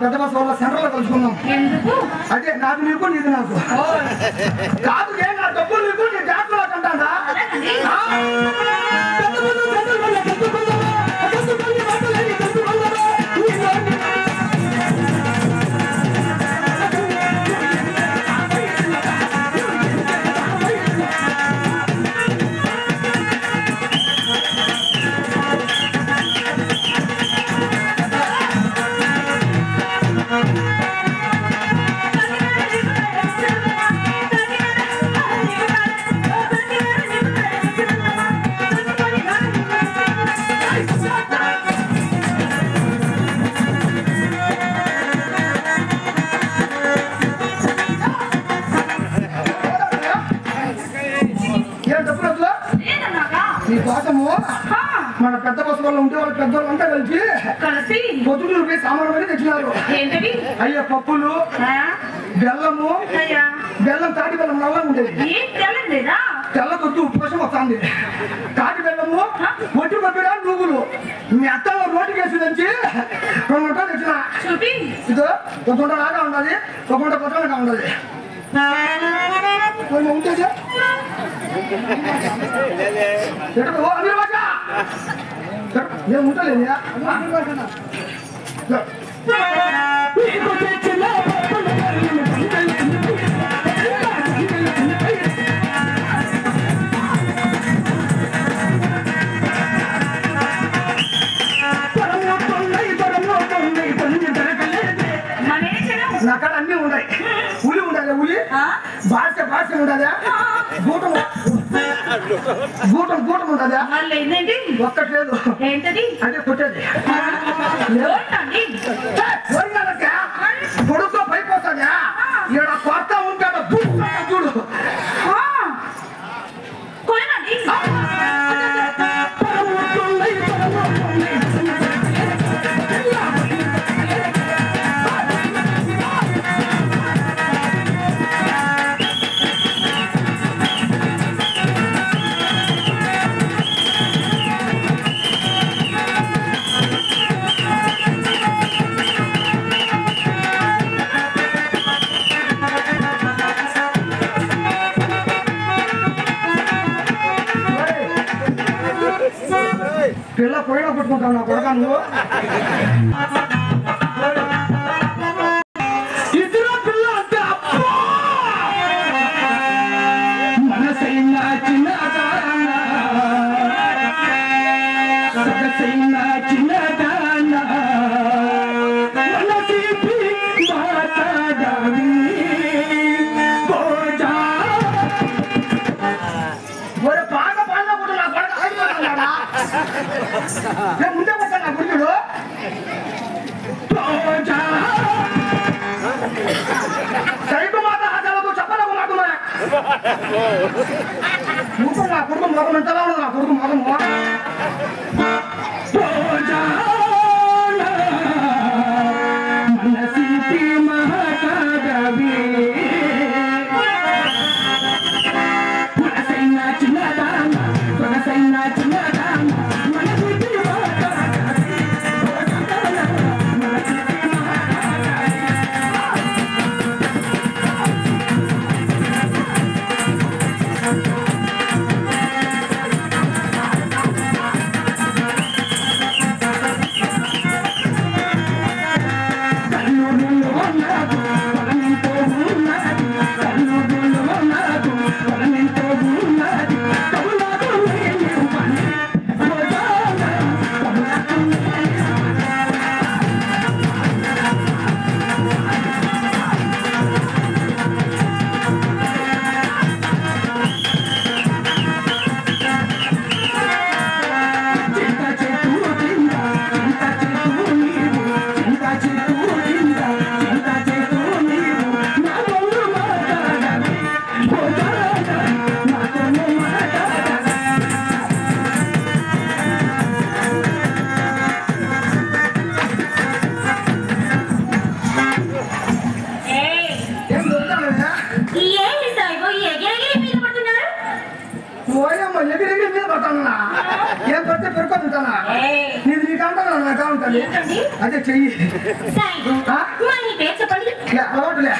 పెద్ద బస్ వల్ల సెంటర్ లో కలుసుకున్నాం. అదే నాకు నీకు నీకు నాకు కాదు నా డబ్బులు నీకు నీ డాక్టర్ అంటాడా నీకోసము మన పెద్ద బస్సు వాళ్ళు ఉంటే వాళ్ళు పెద్దవాళ్ళు అంతా కలిసి పొద్దుటూరు పోయి సామాన్లు మీద తెచ్చినారు. అయ్యో పప్పులు, బెల్లము, బెల్లం తాటి బెల్లం నల్లంగా ఉండేది, తెల్లకొద్దు ఉప్పు కోసం వస్తుంది. తాటి బెల్లము, ఒట్టి పప్పిడా నువ్వులు మీ అత్త రోడ్డుకి వేసి తెచ్చి 2 గుంటలు తెచ్చిన. ఇదో 1 గుంట లాగా ఉండదు, 1 గుంట కొత్తగా ఉండదు. ఉంటుంది నేను ఉంటలేదు. నాకాడ అన్నీ ఉన్నాయి. ఉలి ఉండాలి, ఉలి భాష ఉండాలి, గూటం ఉంటుందా? ఒక్కట్లేదు అదే కొట్టేది పొడుతో పైకి వస్తుందా? ఇక్కడ కొత్త ఉంటాడు చూడు. పిల్ల పోయినా పట్టుకుంటావు నా కొడక నువ్వు. ఇద్దరు పిల్ల అంటే అబ్బో మనసైనా చిన్నదానా, సొగసైనా చిన్నదానా, మనసిపి మాట్లాడాలి బోజా. ఒరే పాట పాడినప్పుడు నా కొడక అయిపోతున్నాడా? ముందే పట్టాను నా గుర్తుడు. సైకు మాట ఆచారాలతో చెప్పలేము నాకు. నా కొడుకు మొదలు ఎంతలా ఉండదు నా కొడుకు మొదము. మనసిపి మహాకవి మనసైనా చిన్నదానా, సొగసైనా చిన్నదానా, మనసిపి నీది నీకు అంటాను నాకు ఉంటుంది అదే చెయ్యి అలవాటులే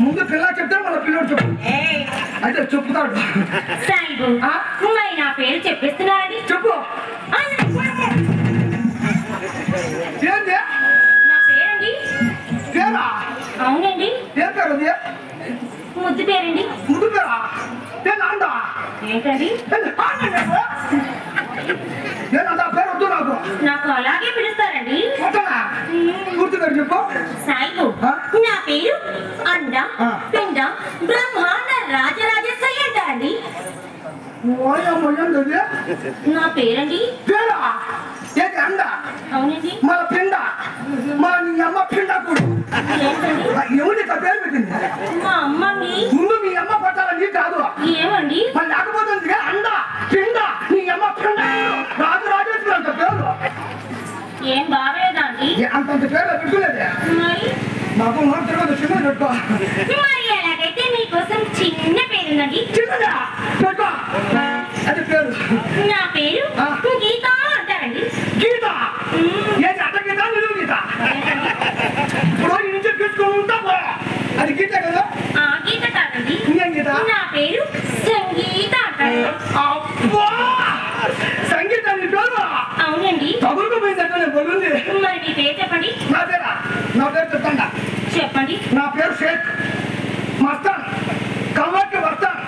ముందు పిల్ల చెప్తే మన పిల్లడు చెప్పు అయితే చెప్తాడు నా పేరు చెప్పేస్తున్నా చెప్పు ఏంటి నా పేరండి పేరా అవునండి ఏం పేరు అది ముద్దు పేరండి ముద్దు పేరా ఏంటండి నేనంతా పేరు వద్దు నాకు నాకు అలాగే పిలుస్తారండి గుర్తుగా చెప్పు సాయిబు నా పేరు అండ పిండ బ్రహ్మాండ రాజరాజేశ్వరి అంటారండి నా పేరండి పేరా ఏంటి అండ అవునండి మన పిండ మన నీ అమ్మ పిండ కూడా ఎవరి పేరు పెట్టింది మా అమ్మండి ముందు మీ అమ్మ పట్టాలని కాదు ఏమండి మరి లేకపోతే అండ పిండ నీ అమ్మ పిండ రాజు రాజేశ్వరి అంత పేరు ఏం బాగలేదా అండి అంతంత పేరు పెట్టుకోలేదే మరి నాకు మాత్రం చిన్న పెట్టుకో మరి ఎలాగైతే మీకోసం చిన్న పేరుందండి చిన్నదా పెట్టుకో అది పేరు నా పేరు గీత అంటారండి గీత ఏంటి అడ్డ గీత నిలువు గీత ఇప్పుడు ఈ నుంచి తీసుకుంటా అది గీత కదా గీత కాదండి ఏం గీత నా పేరు సంగీత అంటారు అబ్బా సంగీత నీ పేరు అవునండి తగులుకు పోయిందంటే బొల్లుంది మరి మీ పేరు చెప్పండి నా పేరు చెప్తాండా చెప్పండి నా పేరు షేక్ మస్తాన్ కవ్వకి వస్తాను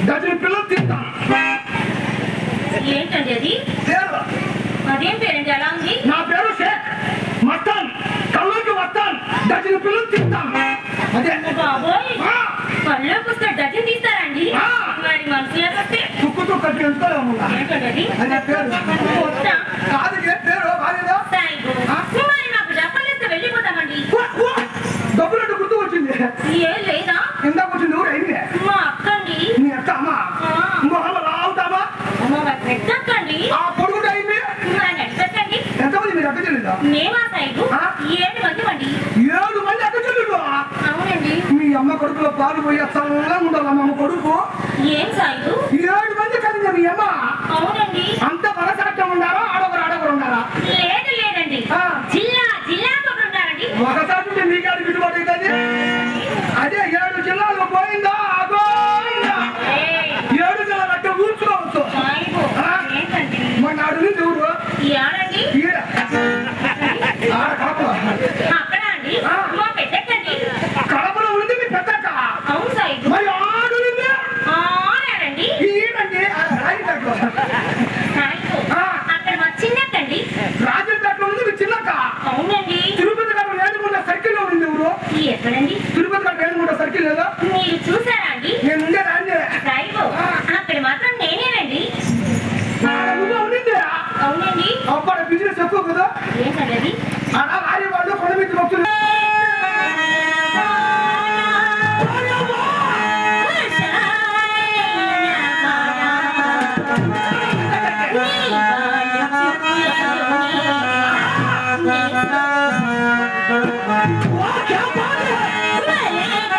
డజన్ పిల్లలు తింటాను ఏంటండి అది పేరు అదేం పేరండి అలా ఉంది నా పేరు షేక్ మస్తాన్ కవ్వకి వస్తాను డజన్ పిల్లలు తింటాను అదే బాబోయ్ పళ్ళలోకి వస్తే డజన్ తీస్తారండి మరి మనసులోకి వస్తే తుక్కుతూ కట్టి ఎంచుకోలేము ఏంటండి అదే పేరు కాదు ఏ పేరు బాగా మరి నాకు డబ్బులు వెళ్ళిపోతామండి డబ్బులు గుర్తు వచ్చింది ఏం లేదా ఇందాక వచ్చింది ఊరు అయింది మా అక్కండి నీ అక్క అమ్మ మొహమ్మ రావుతామా పెట్టండి ఆ పొడుగుడు అయింది నెట్టండి ఎంతమంది మీరు అక్క చెల్లిందా మేమా సైడు 7 మంది అండి 7 మంది అక్క చెల్లిండు అవునండి మీ అమ్మ కొడుకులో పాలు పోయి చల్లగా ఉండాలి అమ్మ కొడుకు ఏం సైడు 7 మంది కలిగింది మీ అమ్మ అవునండి అంత వరసాట్యం ఉండారా ఆడొకరు ఉండారా లేదండి జిల్లా ఉంటారండి ఒకసారి మీకాడి గిట్టుబాటు అవుతుంది అదే 7 జిల్లాలు పోయిందా అగోయిందా 7 జిల్లాలు అంటే ఊర్చుకోవచ్చు మన నాడు నుంచి ఊరు అక్కడ అండి మా పెద్దకండి కడపలో ఉంది మీ పెద్దక్క అవును సైడ్ మరి ఆడు ఆడండి ఈడండి అక్కడ మా చిన్నక్కండి రాజంపేటలో ఉంది మీ చిన్నక్క అవునండి తిరుపతి గారు వేడుకుంట సర్కిల్ లో ఉంది ఊరు ఎక్కడండి తిరుపతి గారు వేడుకుంట సర్కిల్ లేదా మీరు చూసారా అండి నేను ఉండేదాన్ని సైడ్ అక్కడ మాత్రం నేనేనండి అవునండి అప్పుడు బిజినెస్ ఎక్కువ కదా ఏంటండి అలా లారీ వాళ్ళు కొండ మీద వస్తుంది क्या बात है